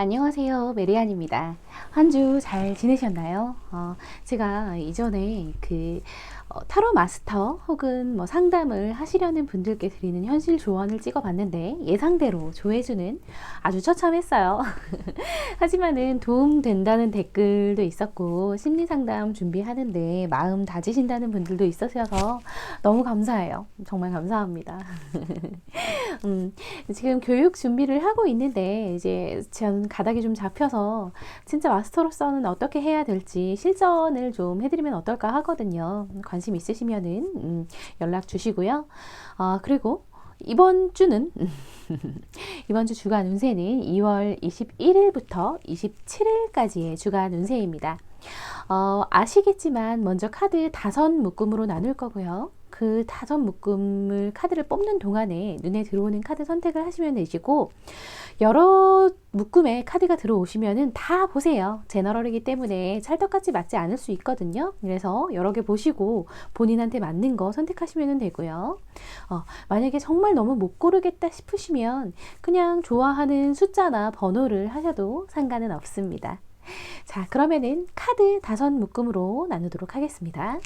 안녕하세요. 메리안입니다. 한 주 잘 지내셨나요? 제가 이전에 타로 마스터 혹은 뭐 상담을 하시려는 분들께 드리는 현실 조언을 찍어봤는데 예상대로 조회수는 아주 처참했어요. 하지만은 도움된다는 댓글도 있었고 심리 상담 준비하는데 마음 다지신다는 분들도 있으셔서 너무 감사해요. 정말 감사합니다. 지금 교육 준비를 하고 있는데 이제 저는 가닥이 좀 잡혀서 진짜 마스터로서는 어떻게 해야 될지 실전을 좀 해드리면 어떨까 하거든요. 관심 있으시면은 연락 주시고요. 그리고 이번 주는 이번 주 주간 운세는 2월 21일부터 27일까지의 주간 운세입니다. 아시겠지만 먼저 카드 5묶음으로 나눌 거고요. 그 5묶음을 카드를 뽑는 동안에 눈에 들어오는 카드 선택을 하시면 되시고, 여러 묶음의 카드가 들어오시면은 다 보세요. 제너럴이기 때문에 찰떡같이 맞지 않을 수 있거든요. 그래서 여러 개 보시고 본인한테 맞는 거 선택하시면 되고요. 만약에 정말 너무 못 고르겠다 싶으시면 그냥 좋아하는 숫자나 번호를 하셔도 상관은 없습니다. 자, 그러면은 카드 5묶음으로 나누도록 하겠습니다.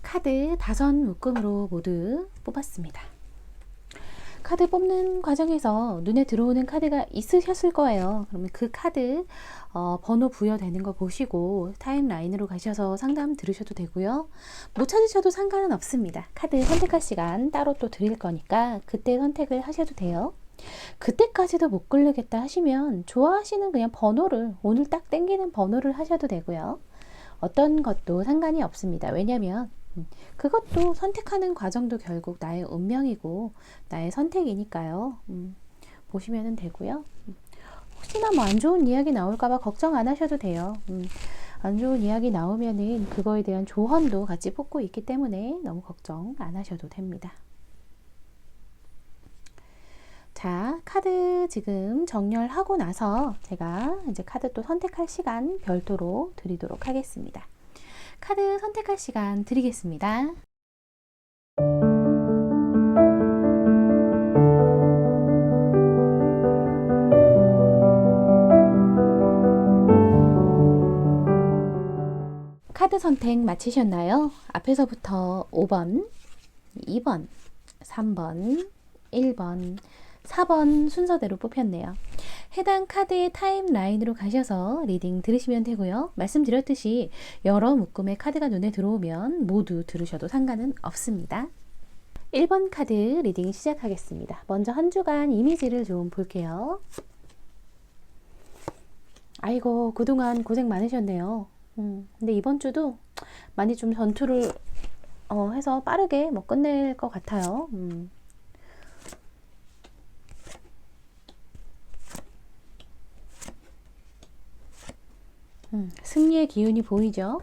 카드 5묶음으로 모두 뽑았습니다. 카드 뽑는 과정에서 눈에 들어오는 카드가 있으셨을 거예요. 그러면 그 카드 번호 부여되는 거 보시고 타임라인으로 가셔서 상담 들으셔도 되고요. 못 찾으셔도 상관은 없습니다. 카드 선택할 시간 따로 또 드릴 거니까 그때 선택을 하셔도 돼요. 그때까지도 못 고르겠다 하시면 좋아하시는 그냥 번호를, 오늘 딱 땡기는 번호를 하셔도 되고요. 어떤 것도 상관이 없습니다. 왜냐면 그것도 선택하는 과정도 결국 나의 운명이고 나의 선택이니까요. 보시면 되고요. 혹시나 뭐 안 좋은 이야기 나올까봐 걱정 안 하셔도 돼요. 안 좋은 이야기 나오면은 그거에 대한 조언도 같이 뽑고 있기 때문에 너무 걱정 안 하셔도 됩니다. 자, 카드 지금 정렬하고 나서 제가 이제 카드 또 선택할 시간 별도로 드리도록 하겠습니다. 카드 선택할 시간 드리겠습니다. 카드 선택 마치셨나요? 앞에서부터 5번, 2번, 3번, 1번, 4번 순서대로 뽑혔네요. 해당 카드의 타임라인으로 가셔서 리딩 들으시면 되고요. 말씀드렸듯이 여러 묶음의 카드가 눈에 들어오면 모두 들으셔도 상관은 없습니다. 1번 카드 리딩 시작하겠습니다. 먼저 한 주간 이미지를 좀 볼게요. 아이고, 그동안 고생 많으셨네요. 근데 이번 주도 많이 좀 전투를 해서 빠르게 뭐 끝낼 것 같아요. 승리의 기운이 보이죠?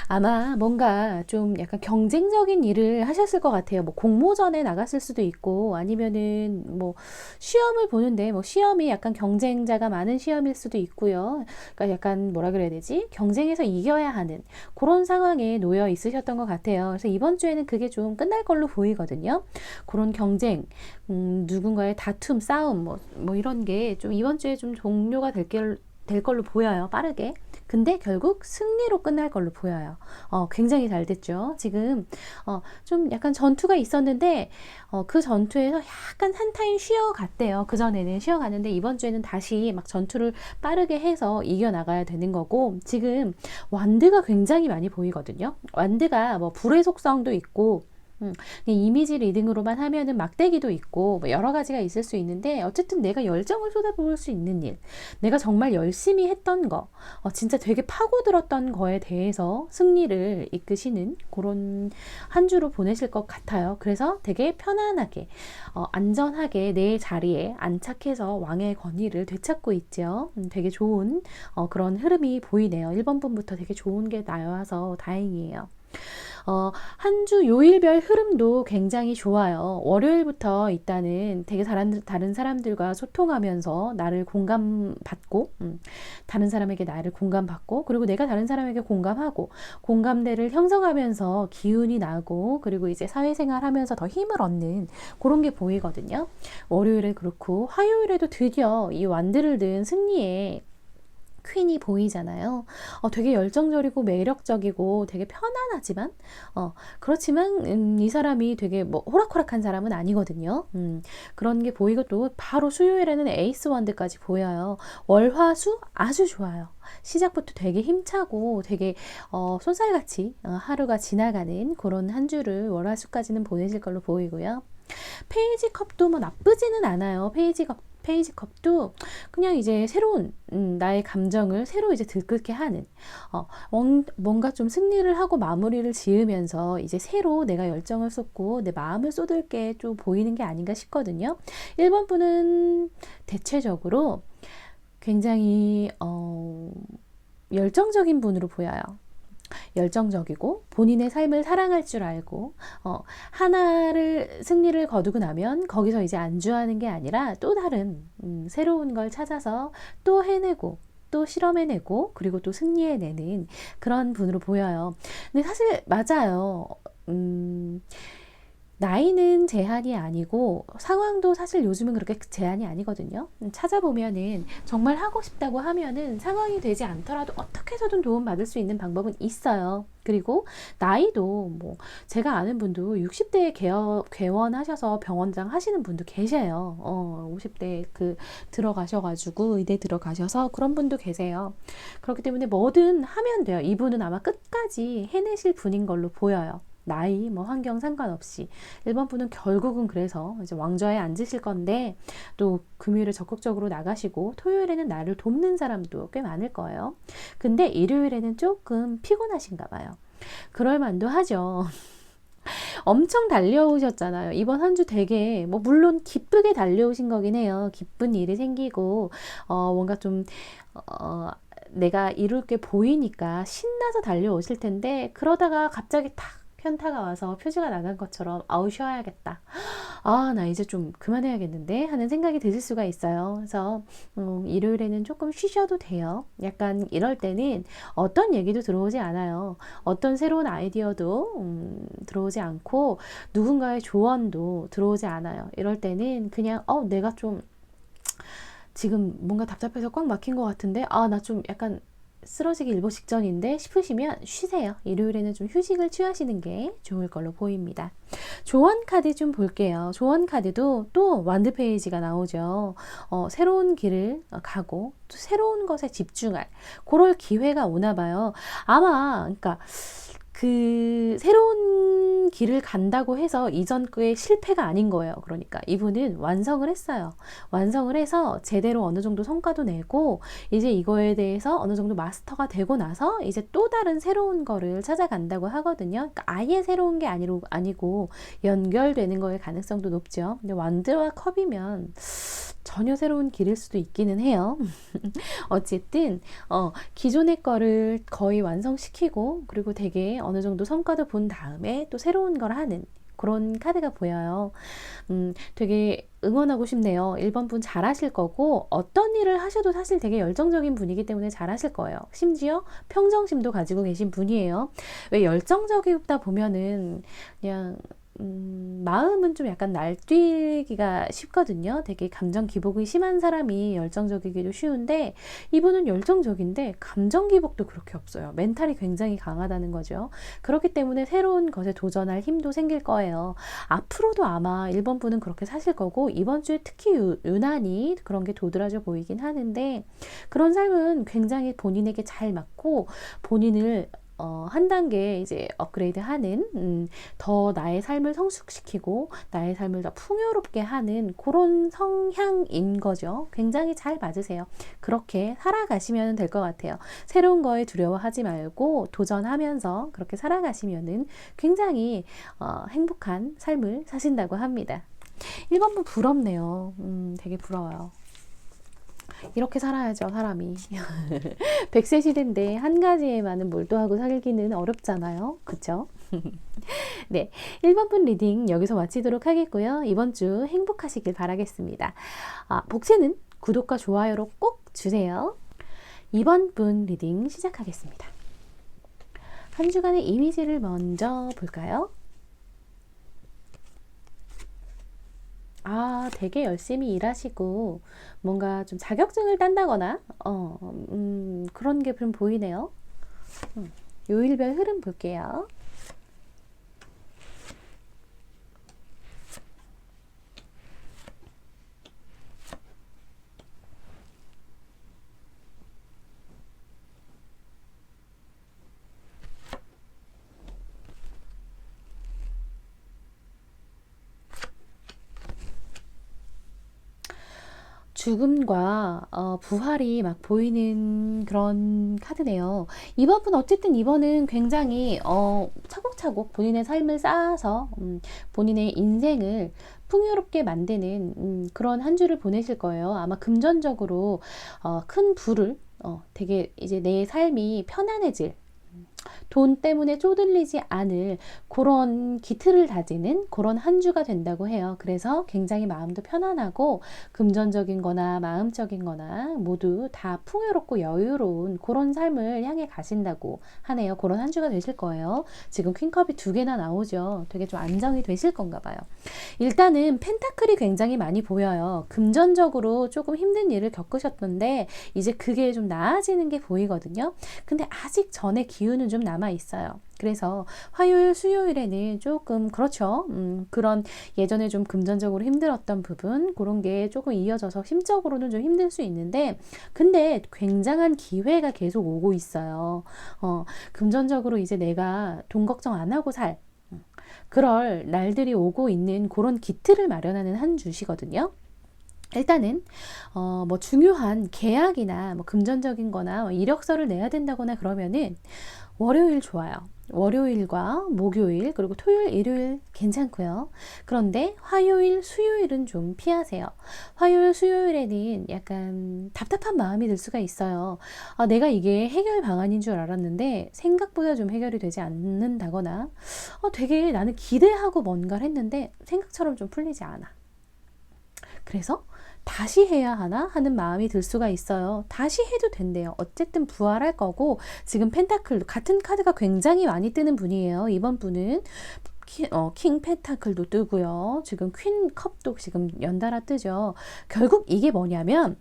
아마 뭔가 좀 약간 경쟁적인 일을 하셨을 것 같아요. 뭐 공모전에 나갔을 수도 있고 아니면은 뭐 시험을 보는데 뭐 시험이 약간 경쟁자가 많은 시험일 수도 있고요. 그러니까 약간 뭐라 그래야 되지? 경쟁에서 이겨야 하는 그런 상황에 놓여 있으셨던 것 같아요. 그래서 이번 주에는 그게 좀 끝날 걸로 보이거든요. 그런 경쟁, 누군가의 다툼, 싸움, 뭐 이런 게 좀 이번 주에 좀 종료가 될 걸로 보여요. 빠르게. 근데 결국 승리로 끝날 걸로 보여요. 굉장히 잘 됐죠. 지금 좀 약간 전투가 있었는데 그 전투에서 약간 한 타임 쉬어갔대요. 그전에는 쉬어갔는데 이번 주에는 다시 막 전투를 빠르게 해서 이겨나가야 되는 거고 지금 완드가 굉장히 많이 보이거든요. 완드가 뭐 불의 속성도 있고 이미지 리딩으로만 하면은 막대기도 있고 뭐 여러 가지가 있을 수 있는데 어쨌든 내가 열정을 쏟아부을 수 있는 일, 내가 정말 열심히 했던 거, 진짜 되게 파고들었던 거에 대해서 승리를 이끄시는 그런 한 주로 보내실 것 같아요. 그래서 되게 편안하게, 안전하게 내 자리에 안착해서 왕의 권위를 되찾고 있죠. 되게 좋은 그런 흐름이 보이네요. 1번 분부터 되게 좋은 게 나와서 다행이에요. 한 주 요일별 흐름도 굉장히 좋아요. 월요일부터 일단은 되게 다른 사람들과 소통하면서 나를 공감받고, 다른 사람에게 나를 공감받고, 그리고 내가 다른 사람에게 공감하고, 공감대를 형성하면서 기운이 나고, 그리고 이제 사회생활 하면서 더 힘을 얻는 그런 게 보이거든요. 월요일에 그렇고, 화요일에도 드디어 이 완드를 든 승리에 퀸이 보이잖아요. 되게 열정적이고 매력적이고 되게 편안하지만 그렇지만 이 사람이 되게 뭐 호락호락한 사람은 아니거든요. 그런 게 보이고 또 바로 수요일에는 에이스 원드까지 보여요. 월화수 아주 좋아요. 시작부터 되게 힘차고 되게 쏜살같이 하루가 지나가는 그런 한 주를 월화수까지는 보내실 걸로 보이고요. 페이지 컵도 뭐 나쁘지는 않아요. 페이지 컵도 그냥 이제 새로운 나의 감정을 새로 이제 들끓게 하는 뭔가 좀 승리를 하고 마무리를 지으면서 이제 새로 내가 열정을 쏟고 내 마음을 쏟을 게 좀 보이는 게 아닌가 싶거든요. 1번 분은 대체적으로 굉장히 열정적인 분으로 보여요. 열정적이고 본인의 삶을 사랑할 줄 알고 하나를 승리를 거두고 나면 거기서 이제 안주하는 게 아니라 또 다른 새로운 걸 찾아서 또 해내고 또 실험해내고 그리고 또 승리해내는 그런 분으로 보여요. 근데 사실 맞아요. 나이는 제한이 아니고 상황도 사실 요즘은 그렇게 제한이 아니거든요. 찾아보면은 정말 하고 싶다고 하면은 상황이 되지 않더라도 어떻게 해서든 도움받을 수 있는 방법은 있어요. 그리고 나이도 뭐 제가 아는 분도 60대에 개원하셔서 병원장 하시는 분도 계세요. 50대에 들어가셔가지고 의대 들어가셔서 그런 분도 계세요. 그렇기 때문에 뭐든 하면 돼요. 이분은 아마 끝까지 해내실 분인 걸로 보여요. 나이, 뭐 환경 상관없이 1번 분은 결국은 그래서 이제 왕좌에 앉으실 건데 또 금요일에 적극적으로 나가시고 토요일에는 나를 돕는 사람도 꽤 많을 거예요. 근데 일요일에는 조금 피곤하신가 봐요. 그럴 만도 하죠. 엄청 달려오셨잖아요. 이번 한 주 되게 뭐 물론 기쁘게 달려오신 거긴 해요. 기쁜 일이 생기고 뭔가 좀 내가 이룰 게 보이니까 신나서 달려오실 텐데 그러다가 갑자기 탁 현타가 와서 표지가 나간 것처럼 아우 쉬어야겠다. 나 이제 좀 그만해야겠는데 하는 생각이 드실 수가 있어요. 그래서 일요일에는 조금 쉬셔도 돼요. 약간 이럴 때는 어떤 얘기도 들어오지 않아요. 어떤 새로운 아이디어도 들어오지 않고 누군가의 조언도 들어오지 않아요. 이럴 때는 그냥 내가 좀 지금 뭔가 답답해서 꽉 막힌 것 같은데 나 좀 약간 쓰러지기 일보 직전인데 싶으시면 쉬세요. 일요일에는 좀 휴식을 취하시는 게 좋을 걸로 보입니다. 조언 카드 좀 볼게요. 조언 카드도 또 완드 페이지가 나오죠. 새로운 길을 가고 또 새로운 것에 집중할 그럴 기회가 오나 봐요. 아마 그러니까 그 새로운 새로운 길을 간다고 해서 이전 거에 실패가 아닌 거예요. 그러니까 이분은 완성을 했어요. 완성을 해서 제대로 어느 정도 성과도 내고 이제 이거에 대해서 어느 정도 마스터가 되고 나서 이제 또 다른 새로운 거를 찾아간다고 하거든요. 그러니까 아예 새로운 게 아니고 연결되는 거의 가능성도 높죠. 근데 완드와 컵이면 전혀 새로운 길일 수도 있기는 해요. 어쨌든 기존의 거를 거의 완성시키고 그리고 되게 어느 정도 성과도 본 다음에 또 새로운 걸 하는 그런 카드가 보여요. 되게 응원하고 싶네요. 1번 분 잘하실 거고 어떤 일을 하셔도 사실 되게 열정적인 분이기 때문에 잘하실 거예요. 심지어 평정심도 가지고 계신 분이에요. 왜 열정적이다 보면은 그냥 마음은 좀 약간 날뛰기가 쉽거든요. 되게 감정 기복이 심한 사람이 열정적이기도 쉬운데 이분은 열정적인데 감정 기복도 그렇게 없어요. 멘탈이 굉장히 강하다는 거죠. 그렇기 때문에 새로운 것에 도전할 힘도 생길 거예요. 앞으로도 아마 1번 분은 그렇게 사실 거고 이번 주에 특히 유난히 그런 게 도드라져 보이긴 하는데 그런 삶은 굉장히 본인에게 잘 맞고 본인을 한 단계 이제 업그레이드 하는, 더 나의 삶을 성숙시키고, 나의 삶을 더 풍요롭게 하는 그런 성향인 거죠. 굉장히 잘 맞으세요. 그렇게 살아가시면 될 것 같아요. 새로운 거에 두려워하지 말고 도전하면서 그렇게 살아가시면은 굉장히 행복한 삶을 사신다고 합니다. 1번 분 부럽네요. 되게 부러워요. 이렇게 살아야죠, 사람이. 100세 시대인데 한 가지에만은 몰두하고 살기는 어렵잖아요. 그쵸? 네, 1번 분 리딩 여기서 마치도록 하겠고요. 이번 주 행복하시길 바라겠습니다. 복채는 구독과 좋아요로 꼭 주세요. 2번 분 리딩 시작하겠습니다. 한 주간의 이미지를 먼저 볼까요? 되게 열심히 일하시고 뭔가 좀 자격증을 딴다거나 그런 게 좀 보이네요. 요일별 흐름 볼게요. 죽음과 부활이 막 보이는 그런 카드네요. 이번 분 어쨌든 이번은 굉장히 차곡차곡 본인의 삶을 쌓아서 본인의 인생을 풍요롭게 만드는 그런 한 주를 보내실 거예요. 아마 금전적으로 큰 부를 되게 이제 내 삶이 편안해질 돈 때문에 쪼들리지 않을 그런 기틀을 다지는 그런 한 주가 된다고 해요. 그래서 굉장히 마음도 편안하고 금전적인 거나 마음적인 거나 모두 다 풍요롭고 여유로운 그런 삶을 향해 가신다고 하네요. 그런 한 주가 되실 거예요. 지금 퀸컵이 2개나 나오죠. 되게 좀 안정이 되실 건가 봐요. 일단은 펜타클이 굉장히 많이 보여요. 금전적으로 조금 힘든 일을 겪으셨던데 이제 그게 좀 나아지는 게 보이거든요. 근데 아직 전에 기운은 좀 남아 있어요. 그래서 화요일, 수요일에는 조금 그렇죠. 그런 예전에 좀 금전적으로 힘들었던 부분 그런 게 조금 이어져서 심적으로는 좀 힘들 수 있는데 근데 굉장한 기회가 계속 오고 있어요. 금전적으로 이제 내가 돈 걱정 안 하고 살 그럴 날들이 오고 있는 그런 기틀을 마련하는 한 주시거든요. 일단은 뭐 중요한 계약이나 뭐 금전적인 거나 뭐 이력서를 내야 된다거나 그러면은 월요일 좋아요. 월요일과 목요일 그리고 토요일, 일요일 괜찮고요. 그런데 화요일, 수요일은 좀 피하세요. 화요일, 수요일에는 약간 답답한 마음이 들 수가 있어요. 내가 이게 해결 방안인 줄 알았는데 생각보다 좀 해결이 되지 않는다거나 되게 나는 기대하고 뭔가를 했는데 생각처럼 좀 풀리지 않아. 그래서 다시 해야 하나 하는 마음이 들 수가 있어요. 다시 해도 된대요. 어쨌든 부활할 거고 지금 펜타클 같은 카드가 굉장히 많이 뜨는 분이에요. 이번 분은 킹 펜타클도 뜨고요. 지금 퀸 컵도 지금 연달아 뜨죠. 결국 이게 뭐냐면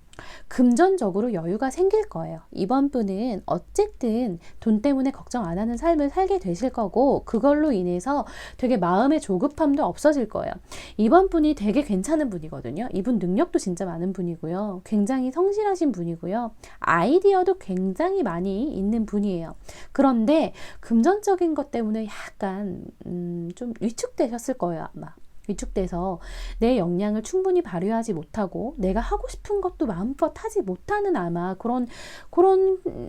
금전적으로 여유가 생길 거예요. 이번 분은 어쨌든 돈 때문에 걱정 안 하는 삶을 살게 되실 거고, 그걸로 인해서 되게 마음의 조급함도 없어질 거예요. 이번 분이 되게 괜찮은 분이거든요. 이분 능력도 진짜 많은 분이고요. 굉장히 성실하신 분이고요. 아이디어도 굉장히 많이 있는 분이에요. 그런데 금전적인 것 때문에 약간 좀 위축되셨을 거예요, 아마. 위축돼서 내 역량을 충분히 발휘하지 못하고 내가 하고 싶은 것도 마음껏 하지 못하는 아마 그런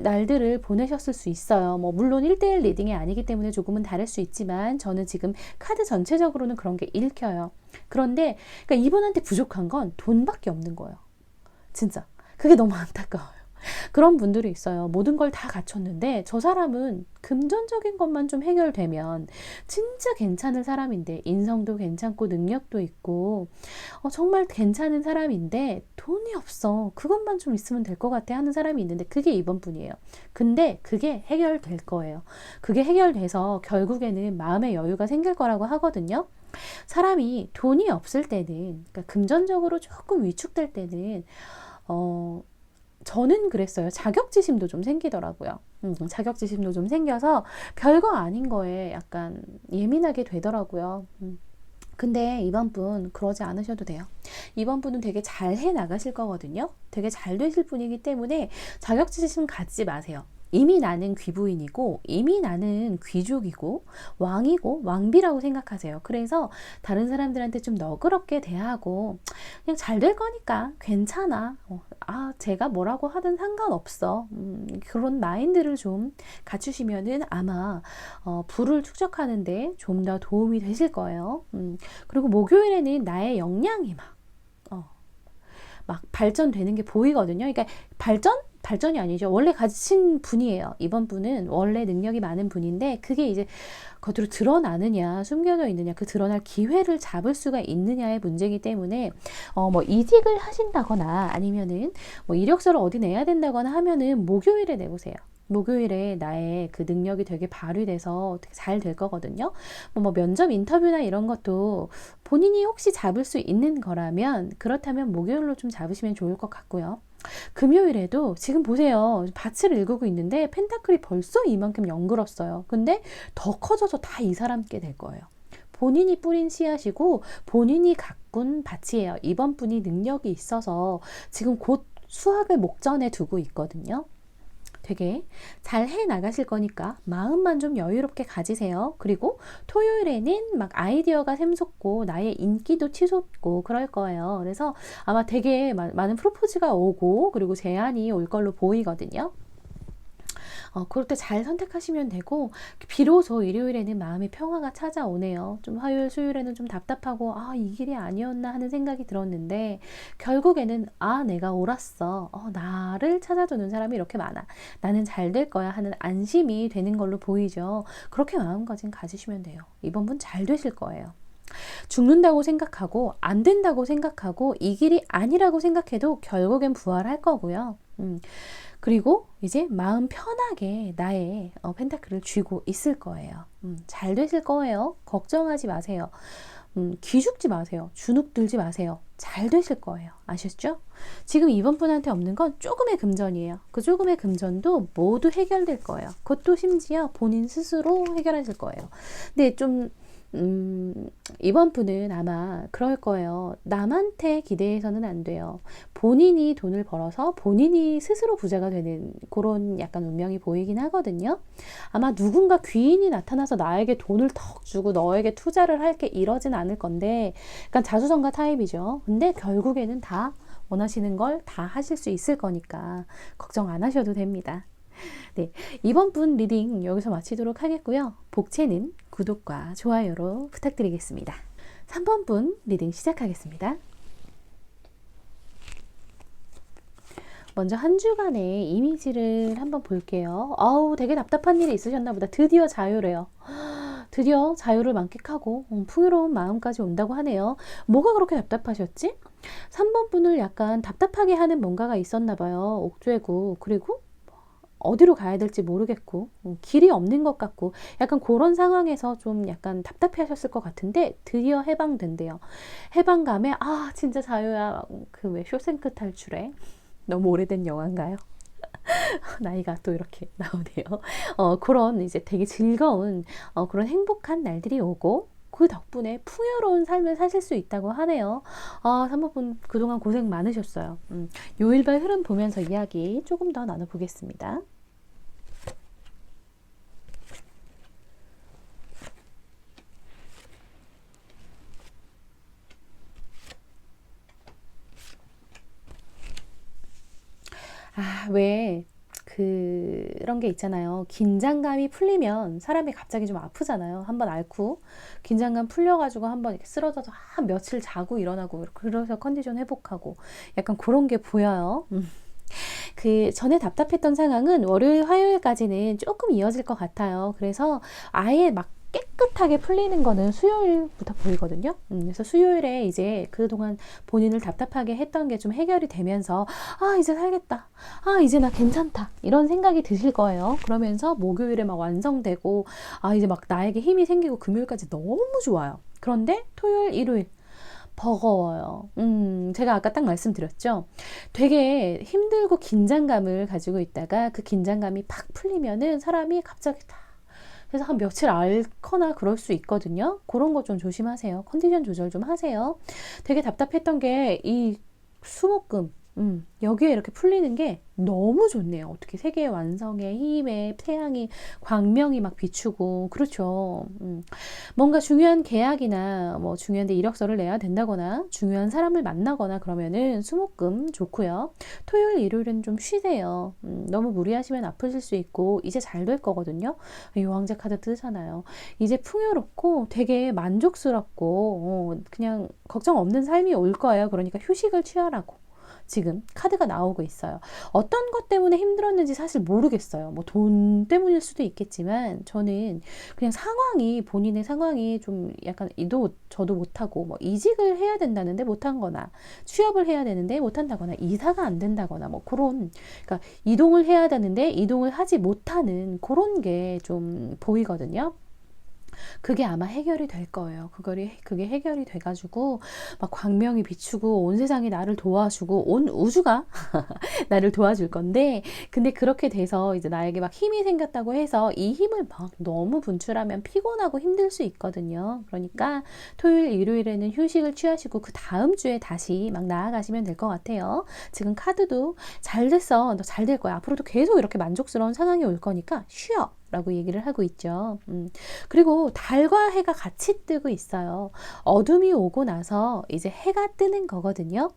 날들을 보내셨을 수 있어요. 뭐 물론 1대1 리딩이 아니기 때문에 조금은 다를 수 있지만 저는 지금 카드 전체적으로는 그런 게 읽혀요. 그런데 그러니까 이분한테 부족한 건 돈밖에 없는 거예요. 진짜. 그게 너무 안타까워요. 그런 분들이 있어요. 모든 걸 다 갖췄는데 저 사람은 금전적인 것만 좀 해결되면 진짜 괜찮은 사람인데, 인성도 괜찮고 능력도 있고 정말 괜찮은 사람인데 돈이 없어. 그것만 좀 있으면 될 것 같아 하는 사람이 있는데 그게 이번 분이에요. 근데 그게 해결될 거예요. 그게 해결돼서 결국에는 마음의 여유가 생길 거라고 하거든요. 사람이 돈이 없을 때는, 그러니까 금전적으로 조금 위축될 때는 저는 그랬어요. 자격지심도 좀 생기더라고요. 자격지심도 좀 생겨서 별거 아닌 거에 약간 예민하게 되더라고요. 근데 이번 분 그러지 않으셔도 돼요. 이번 분은 되게 잘 해 나가실 거거든요. 되게 잘 되실 분이기 때문에 자격지심 갖지 마세요. 이미 나는 귀부인이고 이미 나는 귀족이고 왕이고 왕비라고 생각하세요. 그래서 다른 사람들한테 좀 너그럽게 대하고 그냥 잘 될 거니까 괜찮아. 제가 뭐라고 하든 상관없어. 그런 마인드를 좀 갖추시면은 아마 부를 축적하는데 좀 더 도움이 되실 거예요. 그리고 목요일에는 나의 역량이 막 발전되는 게 보이거든요. 그러니까 발전이 아니죠. 원래 가진 분이에요. 이번 분은 원래 능력이 많은 분인데 그게 이제 겉으로 드러나느냐 숨겨져 있느냐, 그 드러날 기회를 잡을 수가 있느냐의 문제이기 때문에 뭐 이직을 하신다거나 아니면은 뭐 이력서를 어디 내야 된다거나 하면은 목요일에 내보세요. 목요일에 나의 그 능력이 되게 발휘돼서 되게 잘 될 거거든요. 뭐 면접 인터뷰나 이런 것도 본인이 혹시 잡을 수 있는 거라면 그렇다면 목요일로 좀 잡으시면 좋을 것 같고요. 금요일에도 지금 보세요. 밭을 일구고 있는데 펜타클이 벌써 이만큼 연글었어요. 근데 더 커져서 다 이 사람께 될 거예요. 본인이 뿌린 씨앗이고 본인이 가꾼 밭이에요. 이번 분이 능력이 있어서 지금 곧 수확을 목전에 두고 있거든요. 되게 잘 해 나가실 거니까 마음만 좀 여유롭게 가지세요. 그리고 토요일에는 막 아이디어가 샘솟고 나의 인기도 치솟고 그럴 거예요. 그래서 아마 되게 많은 프로포즈가 오고 그리고 제안이 올 걸로 보이거든요. 그럴 때 잘 선택하시면 되고, 비로소 일요일에는 마음의 평화가 찾아오네요. 좀 화요일, 수요일에는 좀 답답하고 이 길이 아니었나 하는 생각이 들었는데 결국에는 내가 옳았어. 나를 찾아주는 사람이 이렇게 많아. 나는 잘 될 거야 하는 안심이 되는 걸로 보이죠. 그렇게 마음가짐 가지시면 돼요. 이번 분 잘 되실 거예요. 죽는다고 생각하고 안 된다고 생각하고 이 길이 아니라고 생각해도 결국엔 부활할 거고요. 그리고 이제 마음 편하게 나의 펜타클을 쥐고 있을 거예요. 잘 되실 거예요. 걱정하지 마세요. 기죽지 마세요. 주눅 들지 마세요. 잘 되실 거예요. 아셨죠? 지금 이번 분한테 없는 건 조금의 금전이에요. 그 조금의 금전도 모두 해결될 거예요. 그것도 심지어 본인 스스로 해결하실 거예요. 근데 좀 이번 분은 아마 그럴 거예요. 남한테 기대해서는 안 돼요. 본인이 돈을 벌어서 본인이 스스로 부자가 되는 그런 약간 운명이 보이긴 하거든요. 아마 누군가 귀인이 나타나서 나에게 돈을 턱 주고 너에게 투자를 할게 이러진 않을 건데, 약간 자수성가 타입이죠. 근데 결국에는 다 원하시는 걸 다 하실 수 있을 거니까 걱정 안 하셔도 됩니다. 네, 이번 분 리딩 여기서 마치도록 하겠고요. 복채는 구독과 좋아요로 부탁드리겠습니다. 3번 분 리딩 시작하겠습니다. 먼저 한 주간의 이미지를 한번 볼게요. 되게 답답한 일이 있으셨나 보다. 드디어 자유래요. 드디어 자유를 만끽하고 풍요로운 마음까지 온다고 하네요. 뭐가 그렇게 답답하셨지? 3번 분을 약간 답답하게 하는 뭔가가 있었나 봐요. 옥죄고, 그리고 어디로 가야 될지 모르겠고 길이 없는 것 같고 약간 그런 상황에서 좀 약간 답답해 하셨을 것 같은데 드디어 해방된대요. 해방감에 진짜 자유야. 그 왜 쇼생크 탈출에 너무 오래된 영화인가요? 나이가 또 이렇게 나오네요. 그런 이제 되게 즐거운 그런 행복한 날들이 오고 그 덕분에 풍요로운 삶을 사실 수 있다고 하네요. 아, 3번분 그동안 고생 많으셨어요. 요일별 흐름 보면서 이야기 조금 더 나눠보겠습니다. 아, 왜 그런 게 있잖아요. 긴장감이 풀리면 사람이 갑자기 좀 아프잖아요. 한번 앓고 긴장감 풀려가지고 한번 이렇게 쓰러져서 한 며칠 자고 일어나고 그래서 컨디션 회복하고 약간 그런 게 보여요. 그 전에 답답했던 상황은 월요일, 화요일까지는 조금 이어질 것 같아요. 그래서 아예 막 깨끗하게 풀리는 거는 수요일부터 보이거든요. 그래서 수요일에 이제 그동안 본인을 답답하게 했던 게 좀 해결이 되면서 아, 이제 살겠다. 아, 이제 나 괜찮다. 이런 생각이 드실 거예요. 그러면서 목요일에 막 완성되고 아, 이제 막 나에게 힘이 생기고 금요일까지 너무 좋아요. 그런데 토요일, 일요일 버거워요. 제가 아까 딱 말씀드렸죠. 되게 힘들고 긴장감을 가지고 있다가 그 긴장감이 팍 풀리면은 사람이 갑자기 다 그래서 한 며칠 앓거나 그럴 수 있거든요. 그런 거 좀 조심하세요. 컨디션 조절 좀 하세요. 되게 답답했던 게 이 수목금, 여기에 이렇게 풀리는 게 너무 좋네요. 어떻게 세계의 완성의 힘에 태양이 광명이 막 비추고 그렇죠. 뭔가 중요한 계약이나 뭐 중요한데 이력서를 내야 된다거나 중요한 사람을 만나거나 그러면은 수목금 좋고요. 토요일, 일요일은 좀 쉬세요. 너무 무리하시면 아프실 수 있고 이제 잘 될 거거든요. 요왕제 카드 뜨잖아요. 이제 풍요롭고 되게 만족스럽고 그냥 걱정 없는 삶이 올 거예요. 그러니까 휴식을 취하라고. 지금 카드가 나오고 있어요. 어떤 것 때문에 힘들었는지 사실 모르겠어요. 뭐 돈 때문일 수도 있겠지만 저는 그냥 상황이 본인의 상황이 좀 약간 이도 저도 못하고 뭐 이직을 해야 된다는데 못한 거나 취업을 해야 되는데 못한다거나 이사가 안 된다거나 뭐 그런 그러니까 이동을 해야 되는데 이동을 하지 못하는 그런 게 좀 보이거든요. 그게 아마 해결이 될 거예요. 그게 해결이 돼가지고 막 광명이 비추고 온 세상이 나를 도와주고 온 우주가 나를 도와줄 건데 근데 그렇게 돼서 이제 나에게 막 힘이 생겼다고 해서 이 힘을 막 너무 분출하면 피곤하고 힘들 수 있거든요. 그러니까 토요일, 일요일에는 휴식을 취하시고 그 다음 주에 다시 막 나아가시면 될 것 같아요. 지금 카드도 잘 됐어. 너 잘 될 거야. 앞으로도 계속 이렇게 만족스러운 상황이 올 거니까 쉬어. 라고 얘기를 하고 있죠. 그리고 달과 해가 같이 뜨고 있어요. 어둠이 오고 나서 이제 해가 뜨는 거거든요.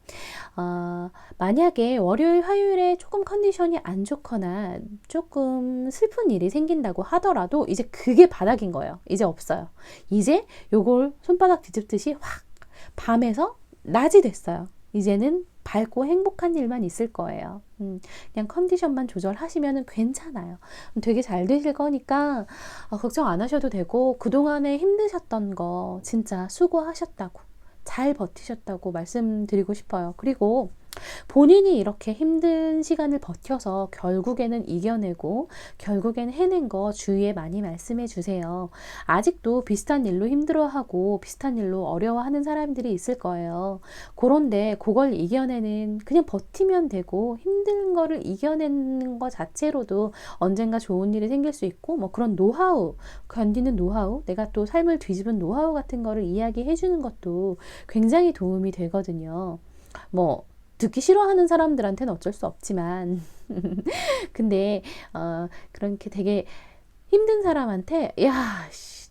만약에 월요일, 화요일에 조금 컨디션이 안 좋거나 조금 슬픈 일이 생긴다고 하더라도 이제 그게 바닥인 거예요. 이제 없어요. 이제 요걸 손바닥 뒤집듯이 확 밤에서 낮이 됐어요. 이제는 밝고 행복한 일만 있을 거예요. 그냥 컨디션만 조절하시면 괜찮아요. 되게 잘 되실 거니까 걱정 안 하셔도 되고 그동안에 힘드셨던 거 진짜 수고하셨다고 잘 버티셨다고 말씀드리고 싶어요. 그리고 본인이 이렇게 힘든 시간을 버텨서 결국에는 이겨내고 결국엔 해낸 거 주위에 많이 말씀해 주세요. 아직도 비슷한 일로 힘들어하고 비슷한 일로 어려워하는 사람들이 있을 거예요. 그런데 그걸 이겨내는 그냥 버티면 되고 힘든 거를 이겨내는 것 자체로도 언젠가 좋은 일이 생길 수 있고 뭐 그런 노하우, 견디는 노하우, 내가 또 삶을 뒤집은 노하우 같은 거를 이야기해 주는 것도 굉장히 도움이 되거든요. 뭐 듣기 싫어하는 사람들한테는 어쩔 수 없지만 근데 그렇게 되게 힘든 사람한테 야,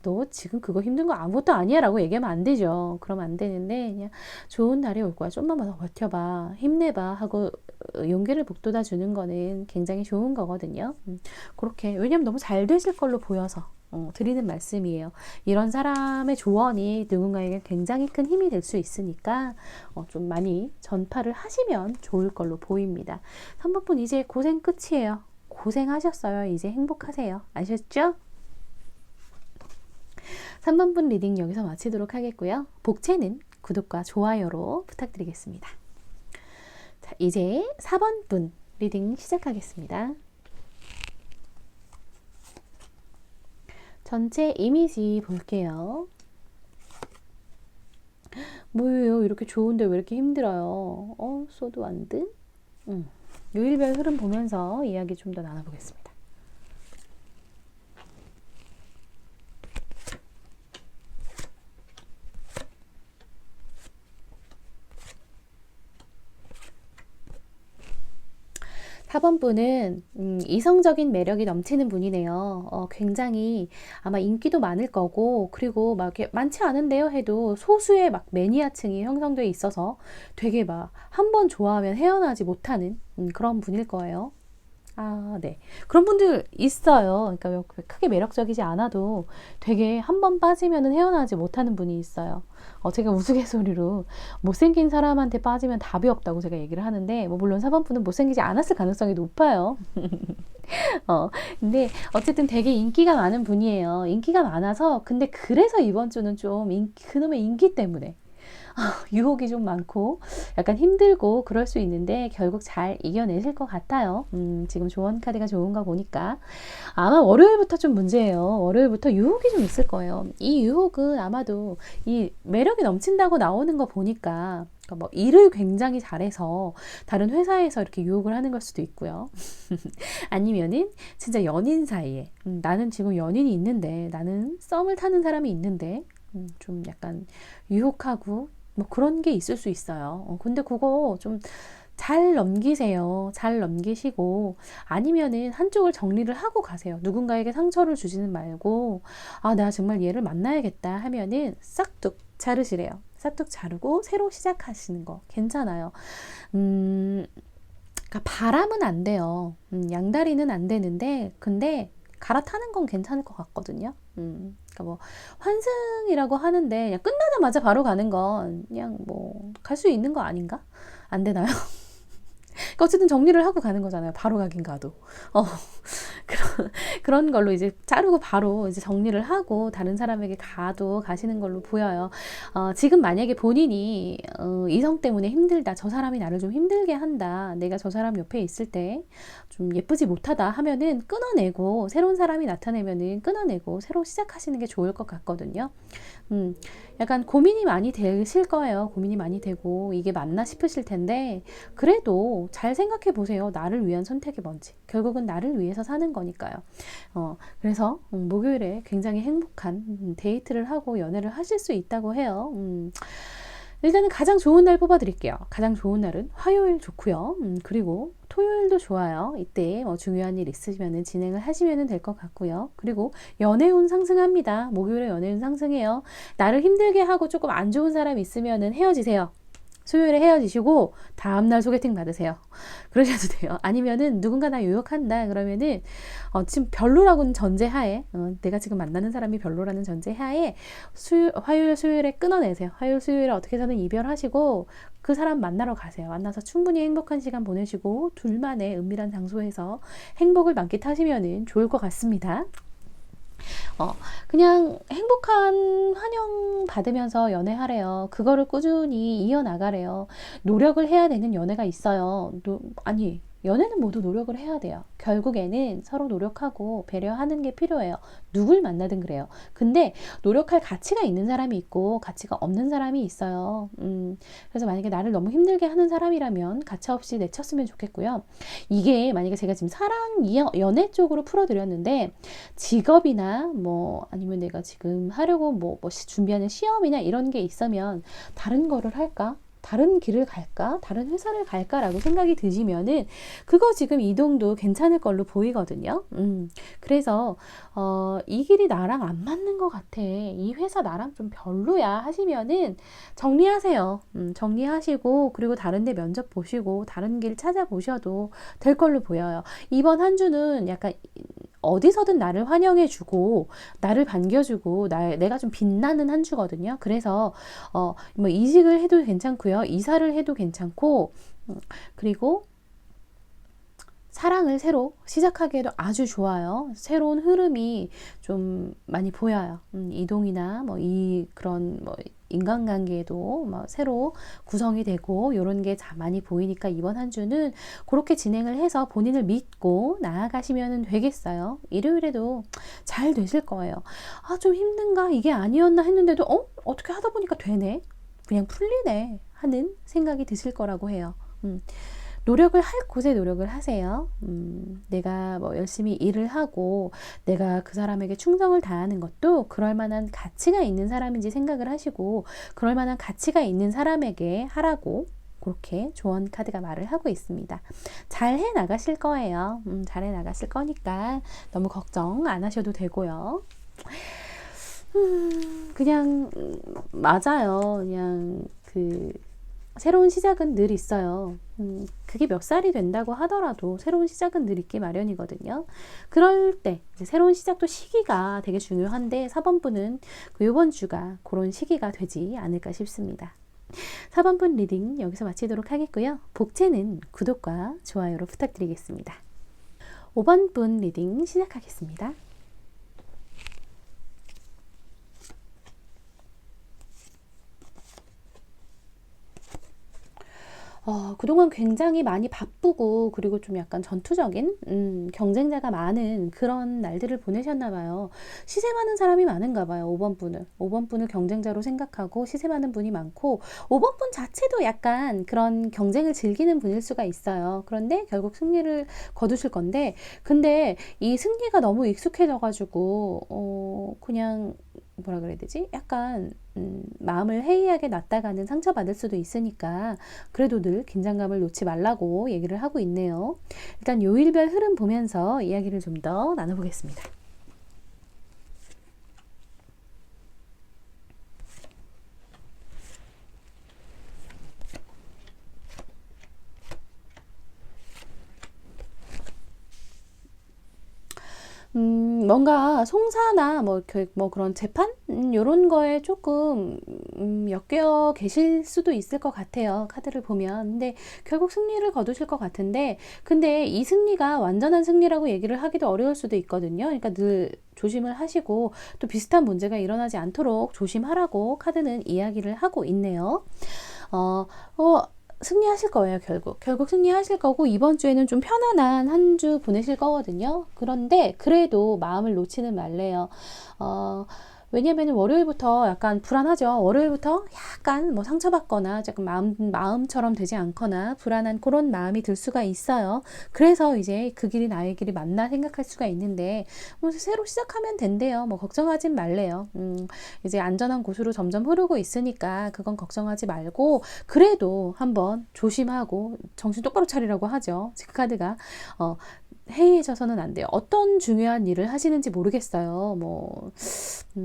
너 지금 그거 힘든 거 아무것도 아니야 라고 얘기하면 안 되죠. 그러면 안 되는데 그냥 좋은 날이 올 거야. 좀만 더 버텨봐. 힘내봐 하고 용기를 북돋아 주는 거는 굉장히 좋은 거거든요. 그렇게 왜냐면 너무 잘 되실 걸로 보여서 드리는 말씀이에요. 이런 사람의 조언이 누군가에게 굉장히 큰 힘이 될 수 있으니까 좀 많이 전파를 하시면 좋을 걸로 보입니다. 3번분 이제 고생 끝이에요. 고생하셨어요. 이제 행복하세요. 아셨죠? 3번분 리딩 여기서 마치도록 하겠고요. 복채는 구독과 좋아요로 부탁드리겠습니다. 자, 이제 4번분 리딩 시작하겠습니다. 전체 이미지 볼게요. 뭐예요? 이렇게 좋은데 왜 이렇게 힘들어요? 소드 완드? 요일별 흐름 보면서 이야기 좀 더 나눠보겠습니다. 4번 분은 이성적인 매력이 넘치는 분이네요. 굉장히 아마 인기도 많을 거고, 그리고 막 이렇게 많지 않은데요 해도 소수의 막 매니아층이 형성되어 있어서 되게 막 한 번 좋아하면 헤어나지 못하는 그런 분일 거예요. 아, 네. 그런 분들 있어요. 그러니까 크게 매력적이지 않아도 되게 한 번 빠지면은 헤어나지 못하는 분이 있어요. 제가 우스갯소리로 못생긴 사람한테 빠지면 답이 없다고 제가 얘기를 하는데, 뭐 물론 4번 분은 못생기지 않았을 가능성이 높아요. 어, 근데 어쨌든 되게 인기가 많은 분이에요. 인기가 많아서, 근데 그래서 이번 주는 좀 그놈의 인기 때문에 유혹이 좀 많고 약간 힘들고 그럴 수 있는데 결국 잘 이겨내실 것 같아요. 지금 조언 카드가 좋은 거 보니까 아마 월요일부터 좀 문제예요. 월요일부터 유혹이 좀 있을 거예요. 이 유혹은 아마도 이 매력이 넘친다고 나오는 거 보니까 그러니까 뭐 일을 굉장히 잘해서 다른 회사에서 이렇게 유혹을 하는 걸 수도 있고요. 아니면은 진짜 연인 사이에 나는 지금 연인이 있는데 나는 썸을 타는 사람이 있는데 좀 약간 유혹하고 뭐 그런 게 있을 수 있어요. 근데 그거 좀 잘 넘기세요. 잘 넘기시고 아니면은 한쪽을 정리를 하고 가세요. 누군가에게 상처를 주지는 말고 아, 내가 정말 얘를 만나야겠다 하면은 싹둑 자르시래요. 싹둑 자르고 새로 시작하시는 거 괜찮아요. 그러니까 바람은 안 돼요. 양다리는 안 되는데 근데 갈아타는 건 괜찮을 것 같거든요. 그러니까 뭐 환승이라고 하는데 그냥 끝나자마자 바로 가는 건 그냥 뭐 갈 수 있는 거 아닌가? 안 되나요? 그러니까 어쨌든 정리를 하고 가는 거잖아요. 바로 가긴 가도. 그런 걸로 이제 자르고 바로 이제 정리를 하고 다른 사람에게 가시는 걸로 보여요. 지금 만약에 본인이 이성 때문에 힘들다. 저 사람이 나를 좀 힘들게 한다. 내가 저 사람 옆에 있을 때 좀 예쁘지 못하다 하면은 끊어내고 새로운 사람이 나타나면은 끊어내고 새로 시작하시는 게 좋을 것 같거든요. 약간 고민이 많이 되실 거예요. 고민이 많이 되고 이게 맞나 싶으실 텐데 그래도 잘 생각해 보세요. 나를 위한 선택이 뭔지. 결국은 나를 위해서 사는 거니까요. 그래서 목요일에 굉장히 행복한 데이트를 하고 연애를 하실 수 있다고 해요. 일단은 가장 좋은 날 뽑아드릴게요. 가장 좋은 날은 화요일 좋고요. 그리고 토요일도 좋아요. 이때 뭐 중요한 일 있으시면 진행을 하시면 될 것 같고요. 그리고 연애운 상승합니다. 목요일에 연애운 상승해요. 나를 힘들게 하고 조금 안 좋은 사람이 있으면 헤어지세요. 수요일에 헤어지시고 다음날 소개팅 받으세요. 그러셔도 돼요. 아니면은 누군가 나 유혹한다 그러면은 지금 별로라고는 전제하에 내가 지금 만나는 사람이 별로라는 전제하에 화요일 수요일에 끊어내세요. 화요일 수요일에 어떻게 해서든 이별하시고 그 사람 만나러 가세요. 만나서 충분히 행복한 시간 보내시고 둘만의 은밀한 장소에서 행복을 만끽하시면 좋을 것 같습니다. 그냥 행복한 환영 받으면서 연애하래요. 그거를 꾸준히 이어나가래요. 노력을 해야 되는 연애가 있어요. 아니, 연애는 모두 노력을 해야 돼요. 결국에는 서로 노력하고 배려하는 게 필요해요. 누굴 만나든 그래요. 근데 노력할 가치가 있는 사람이 있고 가치가 없는 사람이 있어요. 그래서 만약에 나를 너무 힘들게 하는 사람이라면 가차 없이 내쳤으면 좋겠고요. 이게 만약에 제가 지금 연애 쪽으로 풀어드렸는데 직업이나 뭐 아니면 내가 지금 하려고 뭐 준비하는 시험이나 이런 게 있으면 다른 거를 할까? 다른 길을 갈까? 다른 회사를 갈까라고 생각이 드시면은 그거 지금 이동도 괜찮을 걸로 보이거든요. 그래서 이 길이 나랑 안 맞는 것 같아. 이 회사 나랑 좀 별로야 하시면은 정리하세요. 정리하시고 그리고 다른 데 면접 보시고 다른 길 찾아보셔도 될 걸로 보여요. 이번 한 주는 약간 어디서든 나를 환영해주고 나를 반겨주고 내가 좀 빛나는 한 주거든요. 그래서 뭐 이직을 해도 괜찮고요. 이사를 해도 괜찮고 그리고 사랑을 새로 시작하기에도 아주 좋아요. 새로운 흐름이 좀 많이 보여요. 이동이나 그런 인간관계에도 새로 구성이 되고 이런 게 많이 보이니까 이번 한 주는 그렇게 진행을 해서 본인을 믿고 나아가시면 되겠어요. 일요일에도 잘 되실 거예요. 아, 좀 힘든가? 이게 아니었나 했는데도 어떻게 하다 보니까 되네? 그냥 풀리네 하는 생각이 드실 거라고 해요. 노력을 할 곳에 노력을 하세요. 내가 뭐 열심히 일을 하고 내가 그 사람에게 충성을 다하는 것도 그럴 만한 가치가 있는 사람인지 생각을 하시고 그럴 만한 가치가 있는 사람에게 하라고 그렇게 조언 카드가 말을 하고 있습니다. 잘 해 나가실 거예요. 잘 해 나가실 거니까 너무 걱정 안 하셔도 되고요. 그냥 맞아요. 그냥 그 새로운 시작은 늘 있어요. 그게 몇 살이 된다고 하더라도 새로운 시작은 늘 있기 마련이거든요. 그럴 때 이제 새로운 시작도 시기가 되게 중요한데 4번분은 이번 주가 그런 시기가 되지 않을까 싶습니다. 4번분 리딩 여기서 마치도록 하겠고요. 복채는 구독과 좋아요로 부탁드리겠습니다. 5번분 리딩 시작하겠습니다. 그동안 굉장히 많이 바쁘고 그리고 좀 약간 전투적인 경쟁자가 많은 그런 날들을 보내셨나 봐요. 시세 많은 사람이 많은가 봐요. 5번분을 경쟁자로 생각하고 시세 많은 분이 많고 5번분 자체도 약간 그런 경쟁을 즐기는 분일 수가 있어요. 그런데 결국 승리를 거두실 건데 근데 이 승리가 너무 익숙해져 가지고 그냥 뭐라 그래야 되지? 약간 마음을 해이하게 놨다가는 상처받을 수도 있으니까 그래도 늘 긴장감을 놓지 말라고 얘기를 하고 있네요. 일단 요일별 흐름 보면서 이야기를 좀 더 나눠보겠습니다. 뭔가 송사나 뭐 그런 재판? 요런 거에 조금 엮여 계실 수도 있을 것 같아요. 카드를 보면. 근데 결국 승리를 거두실 것 같은데 근데 이 승리가 완전한 승리라고 얘기를 하기도 어려울 수도 있거든요. 그러니까 늘 조심을 하시고 또 비슷한 문제가 일어나지 않도록 조심하라고 카드는 이야기를 하고 있네요. 승리하실 거예요, 결국 승리하실 거고 이번 주에는 좀 편안한 한 주 보내실 거거든요. 그런데 그래도 마음을 놓지는 말래요. 왜냐면 월요일부터 약간 불안하죠. 월요일부터 약간 뭐 상처받거나 약간 마음처럼 되지 않거나 불안한 그런 마음이 들 수가 있어요. 그래서 이제 그 길이 나의 길이 맞나 생각할 수가 있는데 뭐 새로 시작하면 된대요. 뭐 걱정하진 말래요. 이제 안전한 곳으로 점점 흐르고 있으니까 그건 걱정하지 말고 그래도 한번 조심하고 정신 똑바로 차리라고 하죠. 그 카드가 해이해져서는 안 돼요. 어떤 중요한 일을 하시는지 모르겠어요. 뭐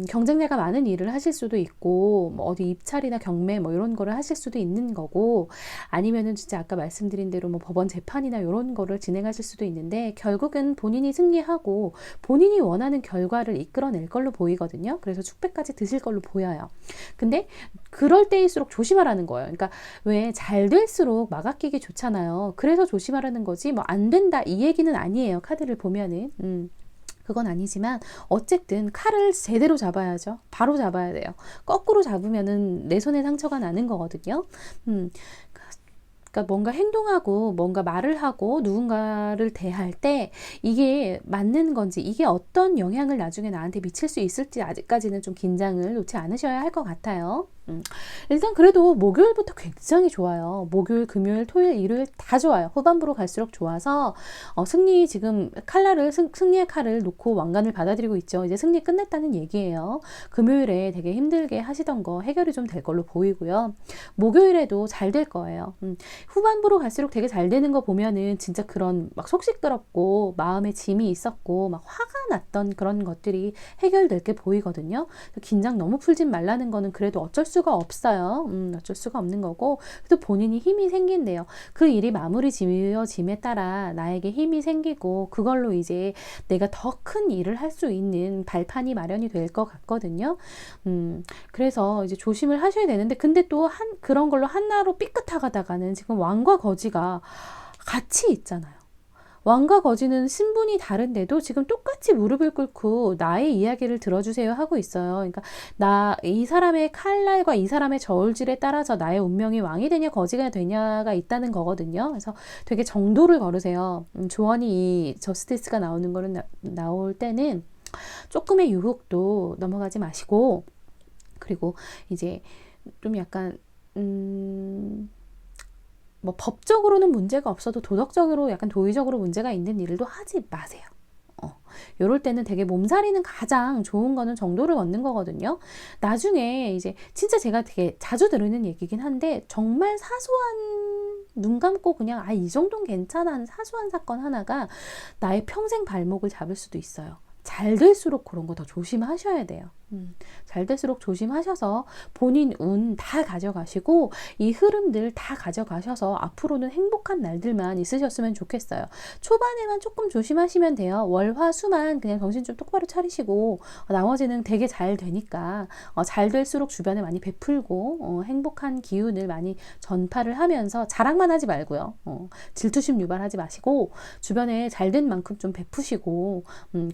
경쟁자가 많은 일을 하실 수도 있고 뭐 어디 입찰이나 경매 뭐 이런 거를 하실 수도 있는 거고 아니면은 진짜 아까 말씀드린 대로 뭐 법원 재판이나 이런 거를 진행하실 수도 있는데 결국은 본인이 승리하고 본인이 원하는 결과를 이끌어낼 걸로 보이거든요. 그래서 축배까지 드실 걸로 보여요. 근데 그럴 때일수록 조심하라는 거예요. 그러니까 왜 잘 될수록 막 아끼기 좋잖아요. 그래서 조심하라는 거지 뭐 안 된다 이 얘기는 아니에요. 카드를 보면은 그건 아니지만 어쨌든 칼을 제대로 잡아야죠. 바로 잡아야 돼요. 거꾸로 잡으면은 내 손에 상처가 나는 거거든요. 그러니까 뭔가 행동하고 뭔가 말을 하고 누군가를 대할 때 이게 맞는 건지 이게 어떤 영향을 나중에 나한테 미칠 수 있을지 아직까지는 좀 긴장을 놓지 않으셔야 할 것 같아요. 일단 그래도 목요일부터 굉장히 좋아요. 목요일, 금요일, 토요일, 일요일 다 좋아요. 후반부로 갈수록 좋아서 승리 지금 승리의 칼을 놓고 왕관을 받아들이고 있죠. 이제 승리 끝냈다는 얘기예요. 금요일에 되게 힘들게 하시던 거 해결이 좀 될 걸로 보이고요. 목요일에도 잘 될 거예요. 후반부로 갈수록 되게 잘 되는 거 보면은 진짜 그런 막 속 시끄럽고 마음에 짐이 있었고 막 화가 났던 그런 것들이 해결될 게 보이거든요. 긴장 너무 풀진 말라는 거는 그래도 어쩔 수가 없어요. 어쩔 수가 없는 거고 그래도 본인이 힘이 생긴대요. 그 일이 마무리 지어짐에 따라 나에게 힘이 생기고 그걸로 이제 내가 더 큰 일을 할 수 있는 발판이 마련이 될 것 같거든요. 그래서 이제 조심을 하셔야 되는데 근데 또 그런 걸로 한나로 삐끗하다가는 지금 왕과 거지가 같이 있잖아요. 왕과 거지는 신분이 다른데도 지금 똑같이 무릎을 꿇고 나의 이야기를 들어주세요 하고 있어요. 그러니까 이 사람의 칼날과 이 사람의 저울질에 따라서 나의 운명이 왕이 되냐 거지가 되냐가 있다는 거거든요. 그래서 되게 정도를 걸으세요. 조언이 이 저스티스가 나오는 거는 나올 때는 조금의 유혹도 넘어가지 마시고 그리고 이제 좀 약간 뭐 법적으로는 문제가 없어도 도덕적으로 약간 도의적으로 문제가 있는 일도 하지 마세요. 요럴 때는 되게 몸살이는 가장 좋은 거는 정도를 얻는 거거든요. 나중에 이제 진짜 제가 되게 자주 들으는 얘기긴 한데 정말 사소한 눈 감고 그냥 이 정도는 괜찮아 하는 사소한 사건 하나가 나의 평생 발목을 잡을 수도 있어요. 잘 될수록 그런 거 더 조심하셔야 돼요. 잘 될수록 조심하셔서 본인 운 다 가져가시고 이 흐름들 다 가져가셔서 앞으로는 행복한 날들만 있으셨으면 좋겠어요. 초반에만 조금 조심하시면 돼요. 월, 화, 수만 그냥 정신 좀 똑바로 차리시고 나머지는 되게 잘 되니까 잘 될수록 주변에 많이 베풀고 행복한 기운을 많이 전파를 하면서 자랑만 하지 말고요. 질투심 유발하지 마시고 주변에 잘 된 만큼 좀 베푸시고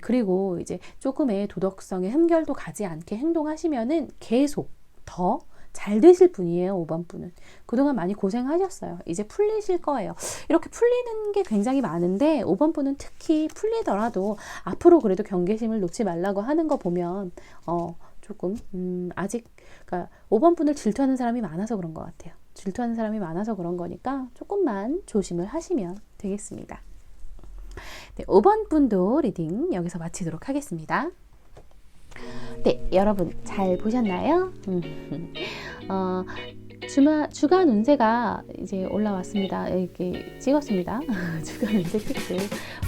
그리고 이제 조금의 도덕성의 흠결도 가지 않게 행동하시면은 계속 더 잘 되실 분이에요. 5번 분은. 그동안 많이 고생하셨어요. 이제 풀리실 거예요. 이렇게 풀리는 게 굉장히 많은데 5번 분은 특히 풀리더라도 앞으로 그래도 경계심을 놓지 말라고 하는 거 보면 조금 아직 그러니까 5번 분을 질투하는 사람이 많아서 그런 것 같아요. 질투하는 사람이 많아서 그런 거니까 조금만 조심을 하시면 되겠습니다. 네, 5번 분도 리딩 여기서 마치도록 하겠습니다. 네, 여러분 잘 보셨나요? 주간 운세가 이제 올라왔습니다. 이렇게 찍었습니다. 주간 운세 픽스.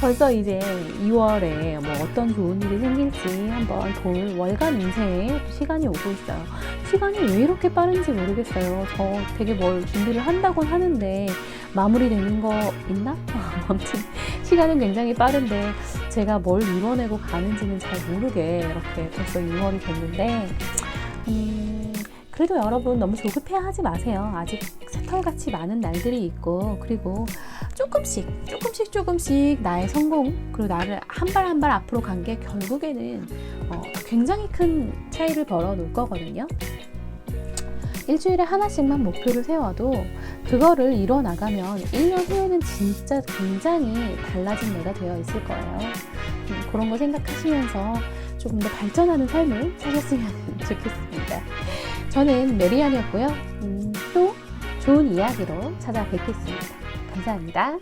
벌써 이제 2월에 뭐 어떤 좋은 일이 생길지 한번 볼 월간 운세에 시간이 오고 있어요. 시간이 왜 이렇게 빠른지 모르겠어요. 저 되게 뭘 준비를 한다곤 하는데 마무리되는 거 있나? 아무튼 시간은 굉장히 빠른데 제가 뭘 이뤄내고 가는지는 잘 모르게 이렇게 벌써 6월이 됐는데 그래도 여러분 너무 조급해하지 마세요. 아직 새털같이 많은 날들이 있고 그리고 조금씩 나의 성공 그리고 나를 한 발 한 발 앞으로 간 게 결국에는 굉장히 큰 차이를 벌어 놓을 거거든요. 일주일에 하나씩만 목표를 세워도 그거를 이뤄 나가면 1년 후에는 진짜 굉장히 달라진 내가 되어 있을 거예요. 그런 거 생각하시면서 조금 더 발전하는 삶을 사셨으면 좋겠습니다. 저는 메리안이었고요. 또 좋은 이야기로 찾아뵙겠습니다. 감사합니다.